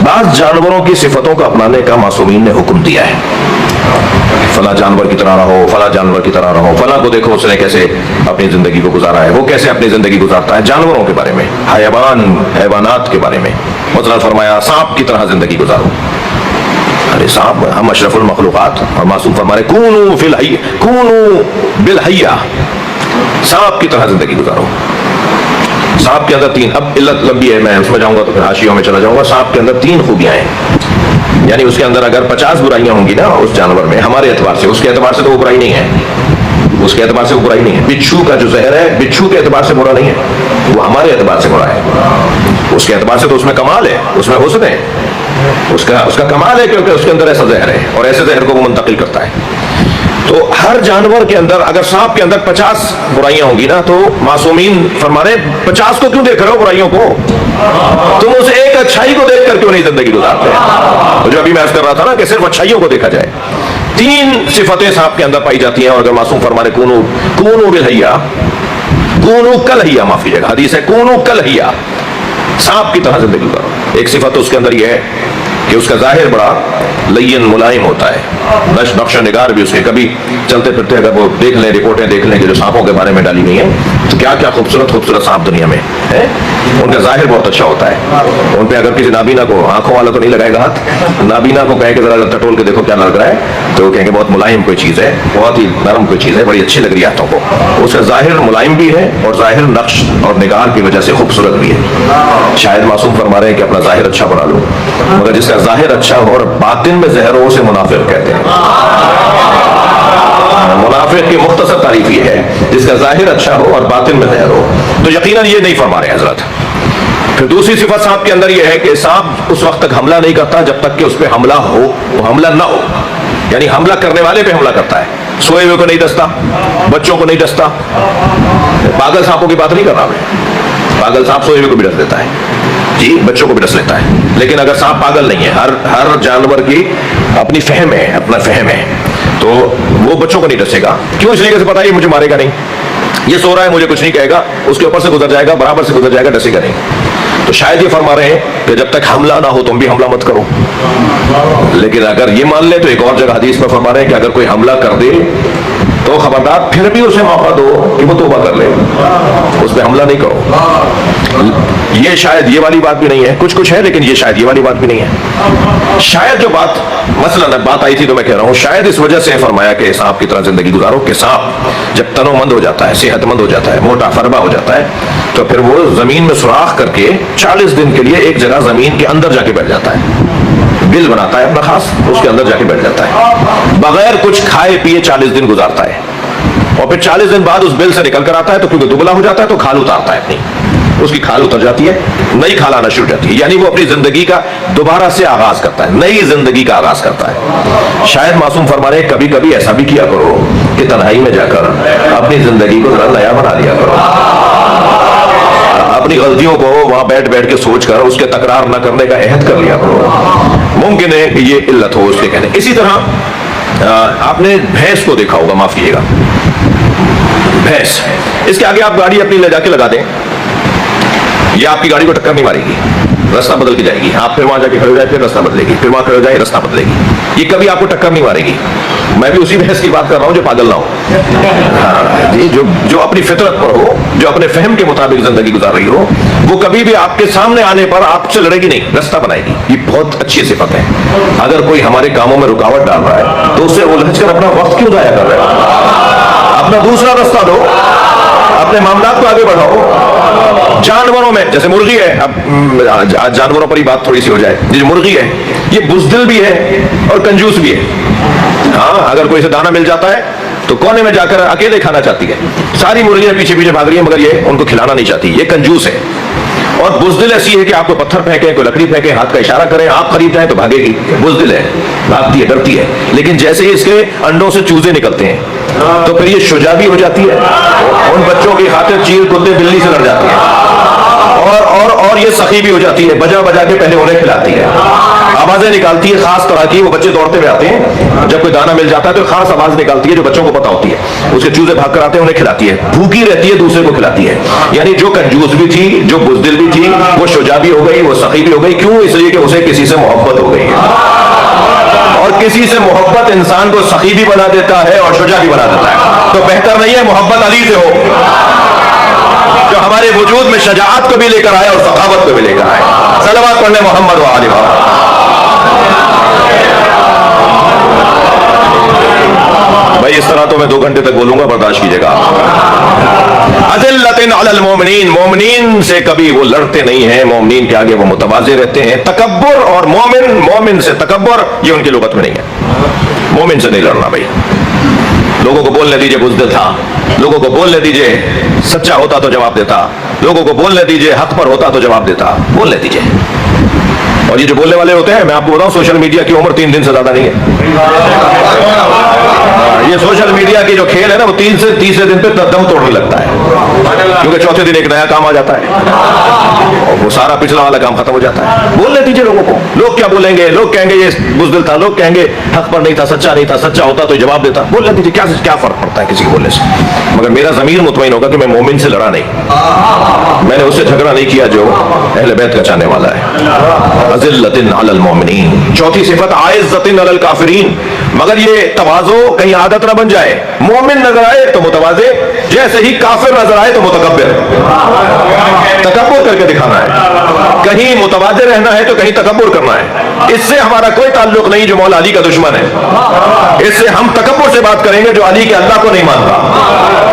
بعض جانوروں کی صفتوں کو اپنانے کا معصومین نے حکم دیا ہے، فلاں جانور کی طرح رہو، فلاں جانور کی طرح رہو، فلاں کو دیکھو اس نے کیسے اپنی زندگی کو گزارا ہے، وہ کیسے اپنی زندگی گزارتا ہے۔ جانوروں کے بارے میں، حیوانات کے بارے میں مثلا فرمایا سانپ کی طرح زندگی گزارو۔ ارے سانپ، ہم اشرف المخلوقات، اور معصوم فرما رہے کونوا بالحیہ، سانپ کی طرح زندگی گزارو۔ سانپ کے اندر تین، اب علت لمبی ہے، میں اس میں جاؤں گا تو پھر حاشیوں میں چلا جاؤں گا۔ سانپ کے اندر تین خوبیاں ہیں، یعنی اس کے اندر اگر 50 برائیاں ہوں گی نا اس جانور میں ہمارے اعتبار سے، اس کے اعتبار سے تو وہ برائی نہیں ہے، اس کے اعتبار سے وہ برائی نہیں ہے۔ بچھو کا جو زہر ہے بچھو کے اعتبار سے برا نہیں ہے، وہ ہمارے اعتبار سے برا ہے، اس کے اعتبار سے تو اس میں کمال ہے، اس میں حسن ہے، اس کا کمال ہے، کیونکہ اس کے اندر ایسا زہر ہے اور ایسے زہر کو وہ منتقل کرتا ہے۔ تو ہر جانور کے اندر اگر سانپ کے اندر 50 برائیاں ہوں گی نا تو معصومین فرما رہے 50 کو کیوں دیکھ رہے ہو برائیوں کو، تم اس ایک اچھائی کو دیکھ کر کیوں نہیں زندگی گزارتے ہیں؟ جو ابھی میں عرض کر رہا تھا نا کہ صرف اچھائیوں کو دیکھا جائے۔ تین صفتیں سانپ کے اندر پائی جاتی ہیں، اور اگر معصوم فرما رہے کونوا بالحیہ، کونوا کالحیہ، معاف کیجیے گا حدیث ہے کونوا کالحیہ، سانپ کی طرح زندگی گزارو۔ ایک صفت اس کے اندر یہ ہے کہ اس کا ظاہر بڑا لین ملائم ہوتا ہے، نقش و نگار بھی اس کے، کبھی چلتے پھرتے اگر وہ دیکھ لیں، رپورٹیں دیکھ لیں کہ جو سانپوں کے بارے میں ڈالی گئی ہیں تو کیا کیا خوبصورت خوبصورت سانپ دنیا میں ہے، ان کا ظاہر بہت اچھا ہوتا ہے۔ ان پہ اگر کسی نابینا کو، آنکھوں والا تو نہیں لگائے گا ہاتھ، نابینا کو کہے کہ ذرا ٹٹول کے دیکھو کیا لگ رہا ہے تو وہ کہیں گے بہت ملائم کوئی چیز ہے، بہت ہی نرم کوئی چیز ہے، بڑی اچھی لگ رہی ہے ہاتھوں کو۔ اس کا ظاہر ملائم بھی ہے اور ظاہر نقش اور نگار کی وجہ سے خوبصورت بھی ہے۔ شاید معصوم فرما رہے ہیں کہ اپنا ظاہر اچھا بنا لو، مگر جس کا ظاہر اچھا ہو اور باطن میں زہر ہو اسے منافق کہتے ہیں۔ منافق کی مختصر تعریف یہ ہے جس کا ظاہر اچھا ہو اور باطن میں زہر ہو، تو یقیناً یہ نہیں فرما رہے حضرت۔ پھر دوسری صفت سانپ کے اندر یہ ہے کہ سانپ اس وقت تک حملہ نہیں کرتا جب تک کہ اس پہ حملہ ہو، وہ حملہ نہ ہو، یعنی حملہ کرنے والے پہ حملہ کرتا ہے، سوئے ہوئے کو نہیں ڈستا، بچوں کو نہیں ڈستا۔ پاگل سانپوں کی بات نہیں کر رہا میں، پاگل سانپ سوئے ہوئے کو بھی ڈس دیتا ہے، جی بچوں کو بھی ڈس لیتا ہے، لیکن اگر سانپ پاگل نہیں ہے، ہر جانور کی اپنی فہم ہے، اپنا فہم ہے، تو وہ بچوں کو نہیں ڈسے گا۔ کیوں؟ اس لیے کہ پتا ہے یہ مجھے مارے گا نہیں، یہ سو رہا ہے مجھے کچھ نہیں کہے گا، اس کے اوپر سے گزر جائے گا، برابر سے گزر جائے گا، ڈسے گا نہیں۔ تو شاید یہ فرما رہے ہیں کہ جب تک حملہ نہ ہو تم بھی حملہ مت کرو۔ لیکن اگر یہ مان لیں تو ایک اور جگہ حدیث میں فرما رہے ہیں کہ اگر کوئی حملہ کر دے تو خبردار پھر بھی اسے موقع دو کہ وہ توبہ کر لے، اس پہ حملہ نہیں کرو۔ یہ شاید یہ والی بات بھی نہیں ہے، کچھ ہے لیکن یہ شاید یہ والی بات بھی نہیں ہے۔ شاید جو بات مثلا بات آئی تھی تو میں کہہ رہا ہوں شاید اس وجہ سے فرمایا کہ سانپ کی طرح زندگی گزارو کہ سانپ جب تنو مند ہو جاتا ہے، صحت مند ہو جاتا ہے، موٹا فربا ہو جاتا ہے تو پھر وہ زمین میں سوراخ کر کے 40 دن کے لیے ایک جگہ زمین کے اندر جا کے بیٹھ جاتا ہے، بل بناتا ہے اپنا خاص، اس کے اندر جا کے بیٹھ جاتا ہے، بغیر کچھ کھائے پیے 40 دن گزارتا ہے، اور پھر 40 دن بعد اس بل سے نکل کر آتا ہے تو کیونکہ دبلا ہو جاتا ہے تو کھال اتارتا ہے اپنی، اس کی کھال اتر جاتی ہے، نئی کھال آنا شروع ہوتی ہے، یعنی وہ اپنی زندگی کا دوبارہ سے آغاز کرتا ہے، نئی زندگی کا آغاز کرتا ہے۔ شاید معصوم فرما رہے کبھی کبھی ایسا بھی کیا کرو کہ تنہائی میں جا کر اپنی زندگی کو ذرا نیا بنا لیا کرو، اپنی غلطیوں کو وہاں بیٹھ کے سوچ کر اس کے تکرار نہ کرنے کا عہد کر لیا کرو۔ ممکن ہے کہ یہ علت ہو اس کے کہنے۔ اسی طرح آپ نے بھینس کو دیکھا ہوگا، معاف کیجیے گا، بھینس، اس کے آگے آپ گاڑی اپنی لے جا کے لگا دیں، یہ آپ کی گاڑی کو ٹکر نہیں مارے گی، راستہ بدل کے جائے گی، آپ پھر وہاں جا کے کھڑے ہو جائے پھر راستہ بدلے گی، پھر وہاں کھڑے ہو جائے راستہ بدلے گی، یہ کبھی آپ کو ٹکر نہیں مارے گی۔ میں بھی اسی بحث کی بات کر رہا ہوں جو پاگل نہ ہو، جی جو اپنی فطرت پر ہو، جو اپنے فہم کے مطابق زندگی گزار رہی ہو، وہ کبھی بھی آپ کے سامنے آنے پر آپ سے لڑے گی نہیں، راستہ بنائے گی۔ یہ بہت اچھی صفت ہے۔ اگر کوئی ہمارے کاموں میں رکاوٹ ڈال رہا ہے تو اس سے الجھ کر اپنا وقت کیوں ضائع کر رہے ہیں؟ اپنا دوسرا راستہ دو، اپنے معاملات کو آگے بڑھاؤ۔ جانوروں میں جیسے مرغی ہے، اب جانوروں پر ہی بات تھوڑی سی ہو جائے، یہ مرغی ہے یہ بزدل بھی ہے اور کنجوس بھی ہے۔ ہاں اگر کوئی سے دانا مل جاتا ہے تو کونے میں جا کر اکیلے کھانا چاہتی ہے، ساری مرغیاں پیچھے پیچھے بھاگ رہی ہیں مگر یہ ان کو کھلانا نہیں چاہتی، یہ کنجوس ہے۔ اور بزدل ایسی ہے کہ آپ کو پتھر پھینکے، کوئی لکڑی پھینکے، ہاتھ کا اشارہ کریں، آپ قریب جائیں تو بھاگے گی، بزدل ہے، بھاگتی ہے، ڈرتی ہے۔ لیکن جیسے ہی اس کے انڈوں سے چوزے نکلتے ہیں تو پھر یہ شجاع بھی ہو جاتی ہے، ان بچوں کی خاطر چیل کتے بلی سے لڑ جاتی ہے، اور یہ سخی بھی ہو جاتی ہے، بجا بجا کے پہلے انہیں کھلاتی ہے، آوازیں نکالتی ہے خاص طرح کی، وہ بچے دوڑتے ہوئے آتے ہیں، جب کوئی دانا مل جاتا ہے تو خاص آواز نکالتی ہے جو بچوں کو پتا ہوتی ہے، اس کے چوزے بھاگ کر آتے ہیں، انہیں کھلاتی ہے، بھوکی رہتی ہے دوسرے کو کھلاتی ہے۔ یعنی جو کنجوس بھی تھی، جو بزدل بھی تھی، وہ شجاع بھی ہو گئی، وہ سخی بھی ہو گئی۔ کیوں؟ اس لیے کہ اسے کسی سے محبت ہو گئی ہے، اور کسی سے محبت انسان کو سخی بھی بنا دیتا ہے اور شجاع بھی بنا دیتا ہے۔ تو بہتر نہیں ہے محبت علی سے ہو جو ہمارے وجود میں شجاعت کو بھی لے کر آئے اور سخاوت کو بھی لے کر آئے۔ صلوات پڑھنے محمد و آل محمد۔ بھائی اس طرح تو میں 2 گھنٹے تک بولوں گا، برداشت کیجیے گا۔ اذلۃ علی المؤمنین، مومنین سے کبھی وہ لڑتے نہیں ہیں، مومنین کے آگے وہ متواضع رہتے ہیں۔ تکبر اور مومن سے تکبر یہ ان کی لغت میں نہیں ہے، مومن سے نہیں لڑنا بھائی۔ لوگوں کو بولنے دیجئے بزدل تھا، لوگوں کو بولنے دیجئے سچا ہوتا تو جواب دیتا، لوگوں کو بولنے دیجئے حق پر ہوتا تو جواب دیتا، بولنے دیجئے۔ اور یہ جو بولنے والے ہوتے ہیں، میں آپ کو بتاؤں سوشل میڈیا کی عمر 3 دن سے زیادہ نہیں ہے۔ یہ سوشل میڈیا کی جو کھیل ہے نا، وہ 3 سے تیسرے دن پہ دم توڑنے لگتا ہے، کیونکہ چوتھے دن ایک نیا کام آ جاتا ہے اور وہ سارا پچھلا والا کام ختم ہو جاتا ہے۔ بولنے دیجئے لوگوں کو، لوگ کیا بولیں گے، لوگ کہیں گے یہ بزدل تھا، لوگ کہیں گے حق پر نہیں تھا، سچا نہیں تھا، سچا ہوتا تو جواب دیتا، بولنے دیجئے، کیا فرق پڑتا ہے کسی کے بولنے سے۔ مگر میرا ضمیر مطمئن ہوگا کہ میں مومن سے لڑا نہیں، میں نے اس سے جھگڑا نہیں کیا جو اہل بیت کا چاہنے والا ہے۔ اذلۃ علی المؤمنین، چوتھی صفت عزۃ علی الکافرین۔ مگر یہ تواضع کہیں عادت نہ بن جائے، مومن نظر آئے تو متواضع، جیسے ہی کافر نظر آئے تو متکبر، تکبر کر کے دکھانا ہے، کہیں متواضع رہنا ہے تو کہیں تکبر کرنا ہے۔ اس سے ہمارا کوئی تعلق نہیں جو مولا علی کا دشمن ہے، اس سے ہم تکبر سے بات کریں گے جو علی کے اللہ کو نہیں مانتا۔